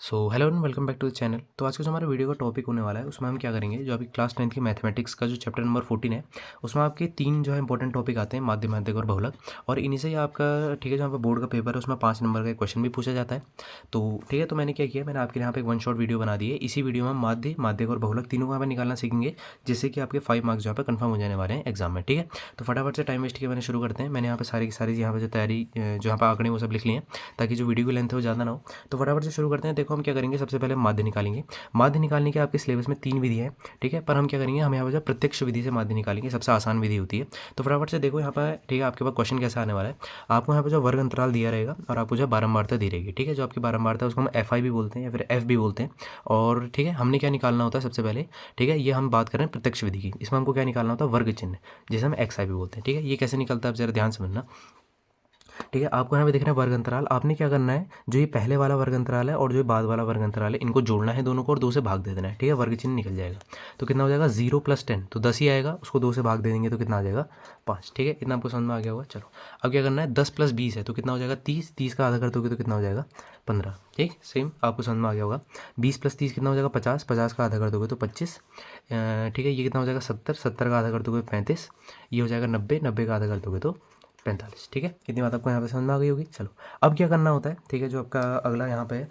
Hello and welcome back to the channel. तो आज का जो हमारा वीडियो का टॉपिक होने वाला है उसमें हम क्या करेंगे, जो अभी क्लास 10th की मैथमेटिक्स का जो चैप्टर नंबर 14 है उसमें आपके तीन जो है इंपॉर्टेंट टॉपिक आते हैं, माध्य, माध्यक और बहुलक। और इन्हीं से ही आपका ठीक है, जो यहाँ पर बोर्ड का पेपर है उसमें 5 नंबर का एक क्वेश्चन भी पूछा जाता है। तो ठीक है, तो मैंने क्या किया, मैंने आपके यहाँ पे एक वन शॉट वीडियो बना दी है। इसी वीडियो में हम माध्य, माध्यक और बहुलक तीनों को यहाँ पर निकालना सीखेंगे, जिससे कि आपके 5 मार्क्स यहाँ पर कन्फर्म हो जाने वाले हैं एग्जाम में। ठीक है, तो फटाफट से टाइम वेस्ट किया मैंने शुरू करते हैं। मैंने यहाँ पर सारी की सारी यहाँ पर जो तैयारी जो यहाँ पर आंकड़े वो सब लिख लिए हैं, ताकि जो वीडियो की लेंथ है वो ज़्यादा ना हो। तो फटाफट से शुरू करते हैं। देखो हम क्या करेंगे, सबसे पहले माध्य निकालेंगे। माध्य निकालने के आपके सिलेबस में 3 विधि है, ठीक है, पर हम क्या करेंगे, हम यहाँ पर जो प्रत्यक्ष विधि से माध्य निकालेंगे, सबसे आसान विधि होती है। तो फटाफट से देखो यहाँ पर, ठीक है, आपके पास क्वेश्चन कैसा आने वाला है। आपको यहाँ पर जो वर्ग अंतराल दिया रहेगा और आपको जो बारंबारता दी रहेगी, ठीक है, जो आपकी बारंबारता है उसको हम एफ आई भी बोलते हैं या फिर एफ भी बोलते हैं। और ठीक है, हमने क्या निकालना होता है सबसे पहले, ठीक है, ये हम बात करें प्रत्यक्ष विधि की, इसमें हमको क्या निकालना होता है, वर्ग चिन्ह, जिसे हम एक्स आई भी बोलते हैं। ठीक है, ये कैसे निकलता है आप जरा ध्यान समझना। ठीक है, आपको यहाँ पे दिख रहा है वर्ग अंतराल। आपने क्या करना है, जो ये पहले वाला वर्ग अंतराल है और जो ये बाद वाला वर्ग अंतराल है, इनको जोड़ना है दोनों को और 2 से भाग दे देना है। ठीक है, वर्ग चिन्ह निकल जाएगा। तो कितना हो जाएगा, 0 + 10 तो 10 ही आएगा, उसको 2 से भाग दे देंगे तो कितना आ जाएगा, 5। ठीक है, इतना आपको समझ में आ गया होगा। चलो अब क्या करना है, 10 + 20 है तो कितना हो जाएगा, 30। 30 का आधा कर दोगे तो कितना हो जाएगा, 15। ठीक, सेम आपको समझ में आ गया होगा। 20 + 30 कितना हो जाएगा, 50। 50 का आधा कर दोगे तो 25। ठीक है, ये कितना हो जाएगा, 70। 70 का आधा कर दोगे 35। ये हो जाएगा 90। 90 का आधा कर दोगे तो 45। ठीक है, इतनी बात आपको यहाँ पे समझ में आ गई होगी। चलो अब क्या करना होता है, ठीक है, जो आपका अगला यहाँ पे है,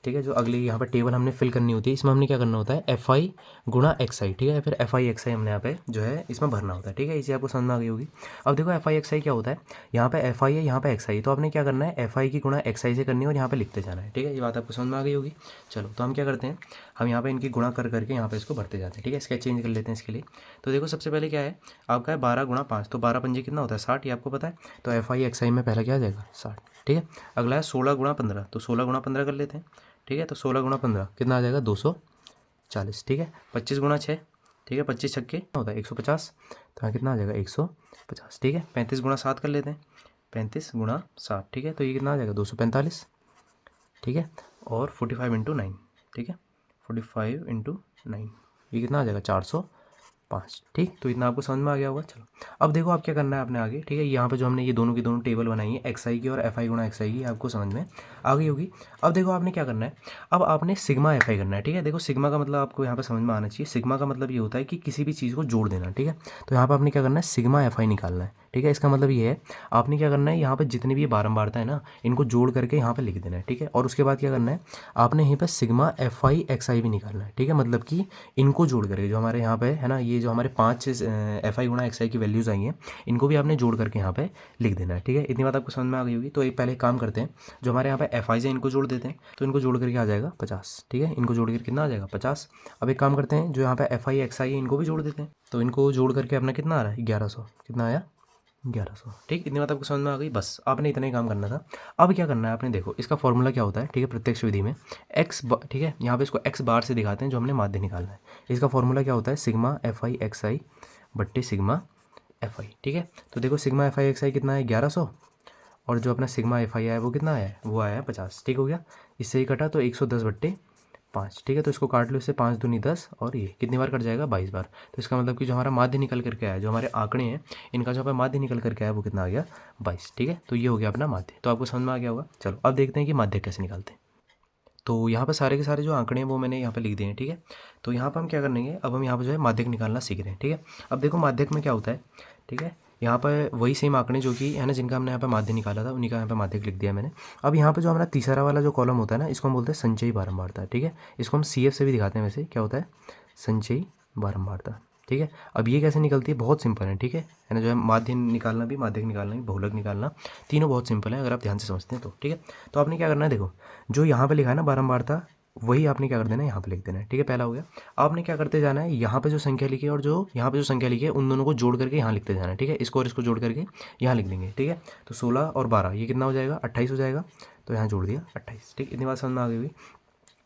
ठीक है, जो अगली यहाँ पर टेबल हमने फिल करनी होती है, इसमें हमने क्या करना होता है, एफ आई गुणा एक्स आई, ठीक है, फिर एफ आई एक्स आई हमने यहाँ पे जो है इसमें भरना होता है। ठीक है, इसे आपको समझ में आ गई होगी। अब देखो एफ आई एक्स आई क्या होता है, यहाँ पे एफ आई है, यहाँ पे एक्स आई, तो आपने क्या करना है, एफ आई की गुणा एक्स आई से करनी है और यहाँ पे लिखते जाना है। ठीक है, ये बात आपको समझ में आ गई होगी। चलो तो हम क्या करते हैं, हम यहाँ पे इनकी गुणा कर करके यहाँ पे इसको भरते जाते हैं। ठीक है, स्केच चेंज कर लेते हैं इसके लिए। तो देखो सबसे पहले क्या है, आपका है 12 × 5, तो 12 पंजे कितना होता है, 60, ये आपको पता है। तो एफ आई एक्स आई में पहला क्या आ जाएगा, 60। ठीक है, अगला है 16 × 15, तो 16 × 15 कर लेते हैं। ठीक है, तो 16 × 15 कितना आ जाएगा, 240। ठीक है, 25 × 6, ठीक है, 25 छक्के होता है 150, तो यहाँ कितना आ जाएगा, 150। ठीक है, 35 × 7 कर लेते हैं। 35 × 7, ठीक है, तो ये कितना आ जाएगा, 245। ठीक है, और 45 × 9, ठीक है, 45 × 9, ये कितना आ जाएगा, 405। ठीक, तो इतना आपको समझ में आ गया होगा। चलो अब देखो आप क्या करना है अपने आगे। ठीक है, यहाँ पे जो हमने ये दोनों की दोनों टेबल बनाई है, एक्स आई की और एफ आई गुणा एक्स आई की, आपको समझ में आ गई होगी। अब देखो आपने क्या करना है, अब आपने सिग्मा एफ आई करना है। ठीक है, देखो सिग्मा का मतलब आपको यहाँ पे समझ में आना चाहिए। सिग्मा का मतलब ये होता है कि किसी भी चीज़ को जोड़ देना। ठीक है, तो यहाँ पर आपने क्या करना है, सिग्मा एफ आई निकालना है। ठीक है, इसका मतलब ये है, आपने क्या करना है, यहाँ पर जितनी भी ये बारंबारता है ना, इनको जोड़ करके यहाँ पर लिख देना है। ठीक है, और उसके बाद क्या करना है, आपने यहीं पर सिग्मा एफ आई एक्स आई भी निकालना है। ठीक है, मतलब कि इनको जोड़ करके जो हमारे यहाँ पे है ना, ये जो हमारे 5 एफ आई गुणा एक्स आई की वैल्यूज़ आई हैं, इनको भी आपने जोड़ करके यहाँ पे लिख देना है। ठीक है, इतनी बात आपको समझ में आ गई होगी। तो एक पहले काम करते हैं, जो हमारे यहाँ पे एफ आई से इनको जोड़ देते हैं, तो इनको जोड़ करके आ जाएगा 50। ठीक है, इनको जोड़ करके कितना आ जाएगा, 50। अब एक काम करते हैं, जो यहाँ पे एफ आई एक्स आई है इनको भी जोड़ देते हैं, तो इनको जोड़ करके अपना कितना आ रहा है, 1100। कितना आया, 1100। ठीक, इतनी बात आपको समझ में आ गई। बस आपने इतना ही काम करना था। अब क्या करना है आपने, देखो इसका फॉर्मूला क्या होता है। ठीक है, प्रत्यक्ष विधि में एक्स, ठीक है, यहाँ पे इसको एक्स बार से दिखाते हैं, जो हमने माध्य निकालना है। इसका फॉर्मूला क्या होता है, सिग्मा एफ आई एक्स आई बट्टे सिग्मा एफ आई। ठीक है, तो देखो सिग्मा एफ आई एक्स आई कितना है, 1100, और जो अपना सिग्मा एफ आई आया वो कितना आया है, वो आया है 50। ठीक हो गया, इससे ही कटा तो 110/5। ठीक है, तो इसको काट लो, इससे 5 दूनी 10, और ये कितनी बार कट जाएगा, 22 बार। तो इसका मतलब कि जो हमारा माध्य निकल करके आया, जो हमारे आंकड़े हैं इनका जो हमारा माध्य निकल करके आया वो कितना आ गया, 22। ठीक है, तो ये हो गया अपना माध्य। तो आपको समझ में आ गया होगा। चलो अब देखते हैं कि माध्य कैसे निकालते हैं। तो यहाँ पर सारे के सारे जो आंकड़े हैं वो मैंने यहाँ पे लिख दिए हैं। ठीक है, तो यहाँ पर हम क्या करेंगे, अब हम यहाँ पर जो है माध्यक निकालना सीख रहे हैं। ठीक है, अब देखो माध्यक में क्या होता है। ठीक है, यहाँ पर वही सेम आंकड़े जो कि है ना, जिनका हमने यहाँ पे माध्य निकाला था, उन्हीं का यहाँ पे माध्यक लिख दिया मैंने। अब यहाँ पे जो हमारा तीसरा वाला जो कॉलम होता है ना, इसको हम बोलते हैं संचयी बारंबारता। ठीक है, इसको हम सी एफ से भी दिखाते हैं, वैसे क्या होता है, संचयी बारंबारता। ठीक है, अब ये कैसे निकलती है, बहुत सिंपल है। ठीक है ना, जो है माध्य निकालना भी, माध्यक निकालना भी, बहुलक निकालना, तीनों बहुत सिंपल है अगर आप ध्यान से समझते हैं तो। ठीक है, तो आपने क्या करना है, देखो जो यहाँ पे लिखा है ना बारंबारता, वही आपने क्या कर देना है, यहाँ पे लिख देना है। ठीक है, पहला हो गया। आपने क्या करते जाना है, यहाँ पे जो संख्या लिखी है और जो यहाँ पे जो संख्या लिखी है, उन दोनों को जोड़ करके यहाँ लिखते जाना है। ठीक है, इसको और इसको जोड़ करके यहाँ लिख देंगे। ठीक है, तो 16 और 12 ये कितना हो जाएगा, 28 हो जाएगा, तो यहाँ जोड़ दिया 28। ठीक, इतनी बात समझ में आ गई होगी।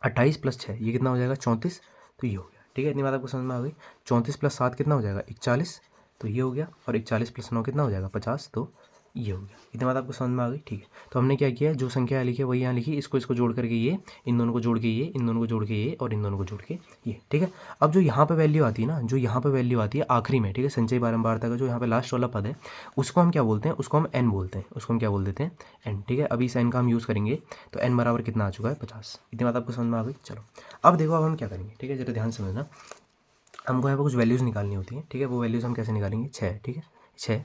28 + 6 ये कितना हो जाएगा, 34, तो ये हो गया। ठीक है, इतनी बात आपको समझ में आ गई। 34 + 7 कितना हो जाएगा, 41, तो ये हो गया। और 41 + 9 कितना हो जाएगा, 50, तो ये हो गया। इतनी बात आपको समझ में आ गई, ठीक है। तो हमने क्या किया, जो संख्या लिखी है वही यहाँ लिखी, इसको जोड़ करके ये, इन दोनों को जोड़ के ये, इन दोनों को जोड़ के ये, और इन दोनों को जोड़ के ये, ठीक है। अब जो यहाँ पे वैल्यू आती है ना, जो यहाँ पे वैल्यू आती है आखिरी में, ठीक है, संचयी बारंबारता का जो यहाँ पे लास्ट वाला पद है, उसको हम क्या बोलते हैं, उसको हम एन बोलते हैं, उसको हम क्या बोल देते हैं, एन, ठीक है। अभी इस एन का हम यूज़ करेंगे, तो एन बराबर कितना आ चुका है, 50। इतनी बात आपको समझ में आ गई। चलो अब देखो, अब हम क्या करेंगे, ठीक है, जरा ध्यान से समझना। हमको यहाँ पर कुछ वैल्यूज़ निकालनी होती है, ठीक है। वो वैल्यूज़ हम कैसे निकालेंगे, 6, ठीक है, 6।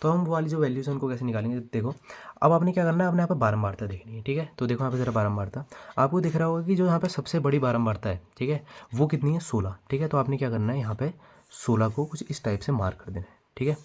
तो हम वो वाली जो वैल्यूज़ हैं उनको कैसे निकालेंगे, देखो अब आपने क्या करना है, आपने यहाँ पर बारंबारता देखनी है, ठीक है। तो देखो यहाँ पे ज़रा बारंबारता आपको दिख रहा होगा कि जो यहाँ पे सबसे बड़ी बारंबारता है, ठीक है, वो कितनी है, 16, ठीक है। तो आपने क्या करना है, यहाँ पे 16 को कुछ इस टाइप से मार्क कर देना है, ठीक है।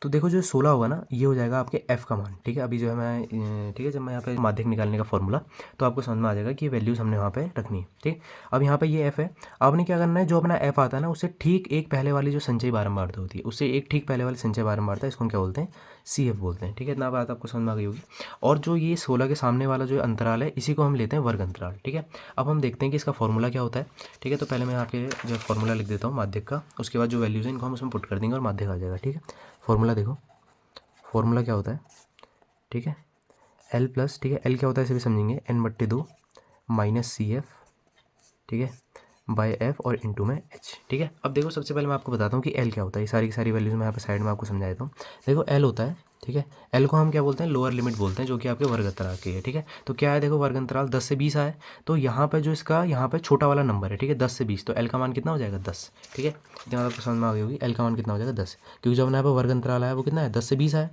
तो देखो जो 16 होगा ना, ये हो जाएगा आपके f का मान, ठीक है। अभी जो है मैं, ठीक है, जब मैं यहाँ पे माध्यक निकालने का फॉर्मूला, तो आपको समझ में आ जाएगा कि ये वैल्यूज़ हमने वहाँ पे रखनी है, ठीक। अब यहाँ पे ये f है, आपने क्या करना है, जो अपना f आता है ना, उससे ठीक एक पहले वाली जो संचयी बारंबारता होती है, उससे एक ठीक पहले वाली संचयी बारंबारता, इसको हम क्या बोलते हैं, CF बोलते हैं, ठीक है। इतना बात आपको समझ में आ गई होगी। और जो ये 16 के सामने वाला जो अंतराल है, इसी को हम लेते हैं वर्ग अंतराल, ठीक है। अब हम देखते हैं कि इसका फॉर्मूला क्या होता है, ठीक है। तो पहले मैं यहाँ पे जो फॉर्मूला लिख देता हूँ माध्यक का, उसके बाद जो वैल्यूज़ हैं इनको हम उसमें पुट कर देंगे और माध्यक आ जाएगा, ठीक है। फॉर्मूला देखो, फॉर्मूला क्या होता है, ठीक है, L प्लस, ठीक है, L क्या होता है इसे भी समझेंगे, N/2 माइनस CF, ठीक है, बाय F और इंटू में H, ठीक है। अब देखो सबसे पहले मैं आपको बताता हूँ कि L क्या होता है। ये सारी की सारी वैल्यूज़ मैं यहाँ पे साइड में आपको समझा देता हूँ। देखो L होता है, ठीक है, L को हम क्या बोलते हैं, लोअर लिमिट बोलते हैं, जो कि आपके वर्ग अंतराल की है, ठीक है। तो क्या है, देखो वर्ग अंतराल 10 से 20 आए, तो यहाँ पे जो इसका यहाँ पे छोटा वाला नंबर है, ठीक है, 10 से 20, तो L का मान कितना हो जाएगा, 10, ठीक है। इतना आपको समझ में आ गई होगी, L का मान कितना हो जाएगा, 10, क्योंकि जब यहाँ पे वर्ग अंतराल आया वो कितना है, 10 से 20 आया,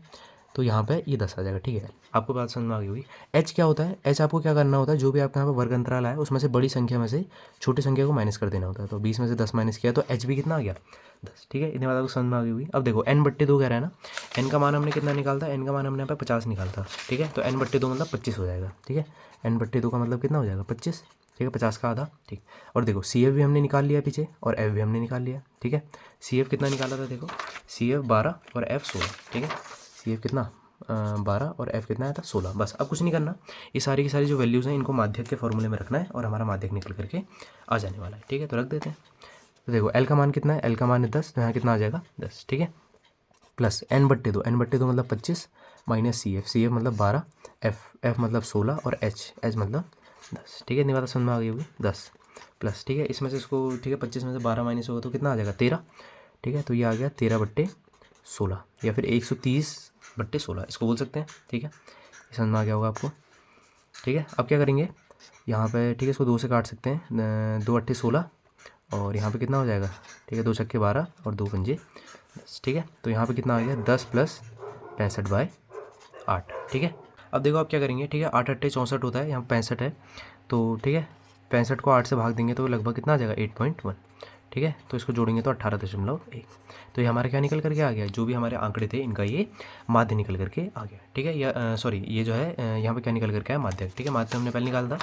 तो यहाँ पे ये 10 आ जाएगा, ठीक है। आपको बात समझ में आ गई होगी। H क्या होता है, H आपको क्या करना होता है, जो भी आपके यहाँ पे वर्ग अंतराल आया उसमें से बड़ी संख्या में से छोटी संख्या को माइनस कर देना होता है। तो 20 में से 10 माइनस किया तो H भी कितना आ गया, 10, ठीक है। इतनी बात आपको समझ में आ गई होगी। अब देखो N/2 कह रहा है ना, N का मान हमने कितना निकालता है, N का मान हमने यहाँ पे 50 निकालता, ठीक है। तो N/2 मतलब 25 हो जाएगा, ठीक है। N/2 का मतलब कितना हो जाएगा, 25, ठीक है, 50 का आधा, ठीक। और देखो CF भी हमने निकाल लिया पीछे, और F भी हमने निकाल लिया, ठीक है। CF कितना निकाला था, देखो CF 12 और F 16, ठीक है। CF कितना 12 और F कितना आया था, 16। बस अब कुछ नहीं करना, ये सारी की सारी जो वैल्यूज़ हैं इनको माध्यक के फॉर्मूले में रखना है और हमारा माध्यक निकल करके आ जाने वाला है, ठीक है। तो रख देते हैं। तो देखो L का मान कितना है, L का मान है 10, तो यहाँ कितना आ जाएगा, 10, ठीक है, प्लस N/2, N/2 मतलब 25 माइनस CF मतलब 12, F मतलब 16 और H मतलब 10, ठीक है। इतनी बात समझ में आ गई होगी, 10 प्लस, ठीक है, इसमें से इसको, ठीक है, 25 में से 12 माइनस होगा तो कितना आ जाएगा, 13, ठीक है। तो ये आ गया 13/16 या फिर 130/16 इसको बोल सकते हैं, ठीक है। समझ में आ गया होगा आपको, ठीक है। अब क्या करेंगे यहाँ पे, ठीक है, इसको 2 से काट सकते हैं, 2 8 16 और यहाँ पे कितना हो जाएगा, ठीक है, 2 छक्के 12 और 2 पंजे 10, ठीक है। तो यहाँ पे कितना आ गया, 10 प्लस 65/8, ठीक है। अब देखो आप क्या करेंगे, ठीक है, 8 8 64 होता है, यहाँ 65 है, तो ठीक है 65 को 8 से भाग देंगे तो लगभग कितना आ जाएगा, 8.1, ठीक है। तो इसको जोड़ेंगे तो 18.1, तो ये हमारा क्या निकल करके आ गया, जो भी हमारे आंकड़े थे इनका ये माध्य निकल करके आ गया, ठीक है। या सॉरी, ये जो है यहाँ पे क्या निकल करके आया, माध्यक, ठीक है। माध्यक हमने पहले निकाला था,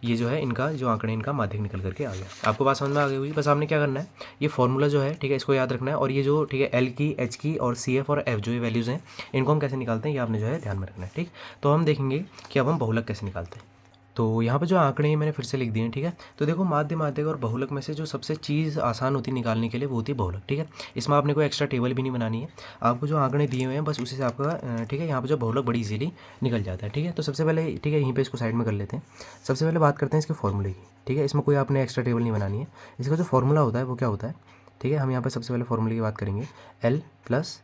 ये जो है इनका जो आंकड़े इनका माध्यक निकल करके आ गया। आपको बात समझ में आ गई हुई। बस आपने क्या करना है, ये फॉर्मूला जो है, ठीक है, इसको याद रखना है। और ये जो, ठीक है, L की, H की और CF और F जो ये वैल्यूज़ हैं इनको हम कैसे निकालते हैं, ये आपने जो है ध्यान में रखना है, ठीक। तो हम देखेंगे कि अब हम बहुलक कैसे निकालते हैं। तो यहाँ पे जो आंकड़े हैं मैंने फिर से लिख दिए हैं, ठीक है। तो देखो माध्य, माध्यक और बहुलक में से जो सबसे चीज़ आसान होती है निकालने के लिए वो होती है बहुलक, ठीक है। इसमें आपने कोई एक्स्ट्रा टेबल भी नहीं बनानी है, आपको जो आंकड़े दिए हुए हैं बस उसी से आपका, ठीक है, यहाँ पे जो बहुलक बड़ी इजीली निकल जाता है, ठीक है। तो सबसे पहले, ठीक है, यहीं पे इसको साइड में कर लेते हैं। सबसे पहले बात करते हैं इसके फॉर्मूले की, ठीक है। इसमें कोई आपने एक्स्ट्रा टेबल नहीं बनानी है। इसका जो फॉर्मूला होता है वो क्या होता है, ठीक है। हम यहाँ पर सबसे पहले फॉर्मूले की बात करेंगे, L plus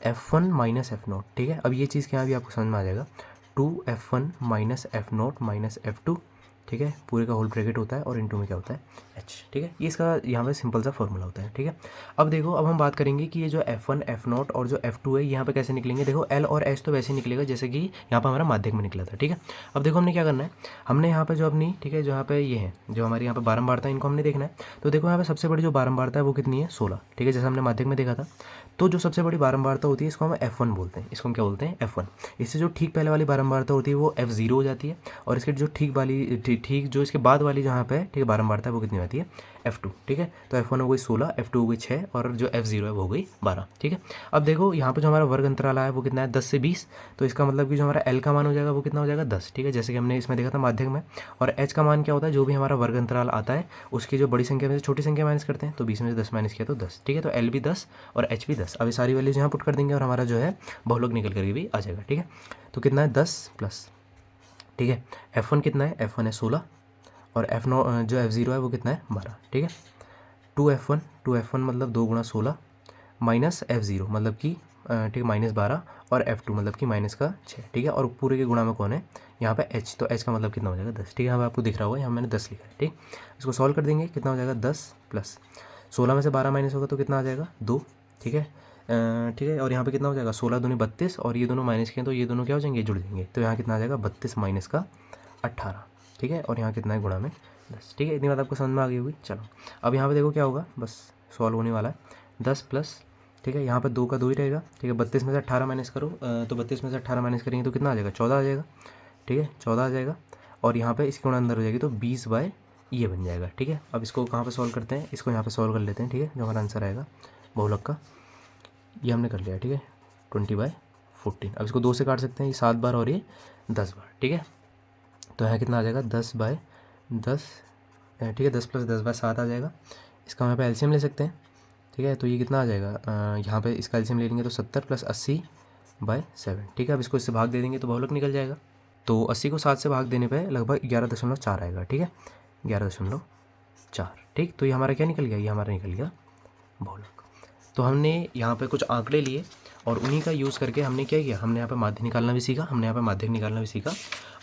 F1 minus F0, ठीक है। अब ये चीज़ क्या भी आपको समझ में आ जाएगा, 2F1 minus F0 minus F2, ठीक है, पूरे का होल ब्रैकेट होता है और इनटू में क्या होता है, H, ठीक है। ये इसका यहाँ पे सिंपल सा फॉर्मूला होता है, ठीक है। अब देखो, अब हम बात करेंगे कि ये जो F1 F0 और जो F2 है यहाँ पे कैसे निकलेंगे। देखो L और H तो वैसे निकलेगा जैसे कि यहाँ पर हमारा माध्यक में निकला था, ठीक है। अब देखो हमने क्या करना है, हमने यहाँ पे जो अपनी, ठीक है, जो यहाँ पे ये है, जो हमारे यहाँ पे बारंबारता है, इनको हमने देखना है। तो देखो यहाँ पे सबसे बड़ी जो बारंबारता है वो कितनी है, 16, ठीक है, जैसे हमने माध्यक में देखा था। तो जो सबसे बड़ी बारंबारता होती है इसको हम F1 बोलते हैं, इसको हम क्या बोलते हैं, F1। इससे जो ठीक पहले वाली बारंबारता होती है वो F0 हो जाती है, और इसके जो ठीक ठीक जो इसके बाद वाली जहाँ पे ठीक है बारंबारता है वो कितनी आती है F2, ठीक है। तो F1 हो गई 16, F2 हो गई 6 और जो F0 है वो हो गई 12, ठीक है। अब देखो यहाँ पे जो हमारा वर्ग अंतराल आया है वो कितना है 10 से 20, तो इसका मतलब कि जो हमारा L का मान हो जाएगा वो कितना हो जाएगा 10, ठीक है, जैसे कि हमने इसमें देखा था माध्यक में। और H का मान क्या होता है, जो भी हमारा वर्ग अंतराल आता है उसकी जो बड़ी संख्या में से छोटी संख्या माइनस करते हैं, तो 20 में से 10 माइनस किया तो 10, ठीक है। तो L भी 10 और H भी 10। अब ये सारी वैल्यूज यहाँ पुट कर देंगे और हमारा जो है बहुलक निकल करके भी आ जाएगा, ठीक है। तो कितना है 10 प्लस, ठीक है। F1 कितना है, F1 है 16 और F0 जो F0 है वो कितना है 12, ठीक है। 2F1 मतलब 2 गुणा 16 माइनस F0 मतलब कि ठीक है -12 और F2 मतलब कि माइनस का 6, ठीक है। और पूरे के गुणा में कौन है यहाँ पे H, तो H का मतलब कितना हो जाएगा 10, ठीक है। यहाँ पे आपको दिख रहा होगा यहाँ मैंने 10 लिखा है, ठीक। इसको सॉल्व कर देंगे, कितना हो जाएगा 10 प्लस 16 में से 12 माइनस होगा तो कितना आ जाएगा 2, ठीक है। ठीक है, और यहाँ पे कितना हो जाएगा 16 दूनी 32 और ये दोनों माइनस किए तो ये दोनों क्या हो जाएंगे जुड़ जाएंगे, तो यहाँ कितना आ जाएगा 32 माइनस का 18, ठीक है। और यहाँ कितना है गुणा में 10, ठीक है। इतनी बात आपको समझ में आ गई होगी। चलो अब यहाँ पे देखो क्या होगा, बस सॉल्व होने वाला है 10 प्लस, ठीक है, यहाँ पर 2 का 2 ही रहेगा, ठीक है। 32 में से 18 माइनस करो तो 32 में से 18 माइनस करेंगे तो कितना आ जाएगा 14 आ जाएगा, ठीक है, 14 आ जाएगा। और यहाँ पे इसके गुणा अंदर हो जाएगी तो 20 बाय ये बन जाएगा, ठीक है। अब इसको कहाँ पे सॉल्व करते हैं, इसको यहाँ पे सॉल्व कर लेते हैं, ठीक है। जो हमारा आंसर आएगा बहुलक का ये हमने कर लिया, ठीक है, 20/14। अब इसको 2 से काट सकते हैं, ये 7 बार और ये 10 बार, ठीक है। तो यहाँ कितना आ जाएगा 10/10, ठीक है, 10 + 10/7 आ जाएगा। इसका यहाँ पे एलसीएम ले सकते हैं, ठीक है। तो ये कितना आ जाएगा, यहाँ पे इसका एलसीएम ले लेंगे तो 70 + 80/7, ठीक है। अब इसको इससे भाग दे देंगे तो बहुलक निकल जाएगा। तो 80 को 7 से भाग देने पे लगभग 11.4 आएगा, ठीक है, 11.4, ठीक। तो ये हमारा क्या निकल गया, ये हमारा निकल गया बहुलक। तो हमने यहाँ पे कुछ आंकड़े लिए और उन्हीं का यूज़ करके हमने क्या किया, हमने यहाँ पे माध्य निकालना भी सीखा, हमने यहाँ पे माध्यक निकालना भी सीखा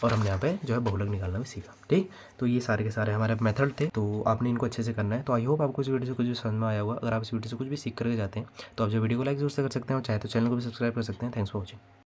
और हमने यहाँ पे जो है बहुलक निकालना भी सीखा, ठीक। तो ये सारे के सारे हमारे मेथड थे, तो आपने इनको अच्छे से करना है। तो आई होप आपको इस वीडियो से कुछ भी समझ में आया होगा। अगर आप इस वीडियो से कुछ भी सीख करके जाते हैं तो आप जो वीडियो को लाइक जरूर से कर सकते हैं और चाहे तो चैनल को भी सब्सक्राइब कर सकते हैं। Thanks for watching.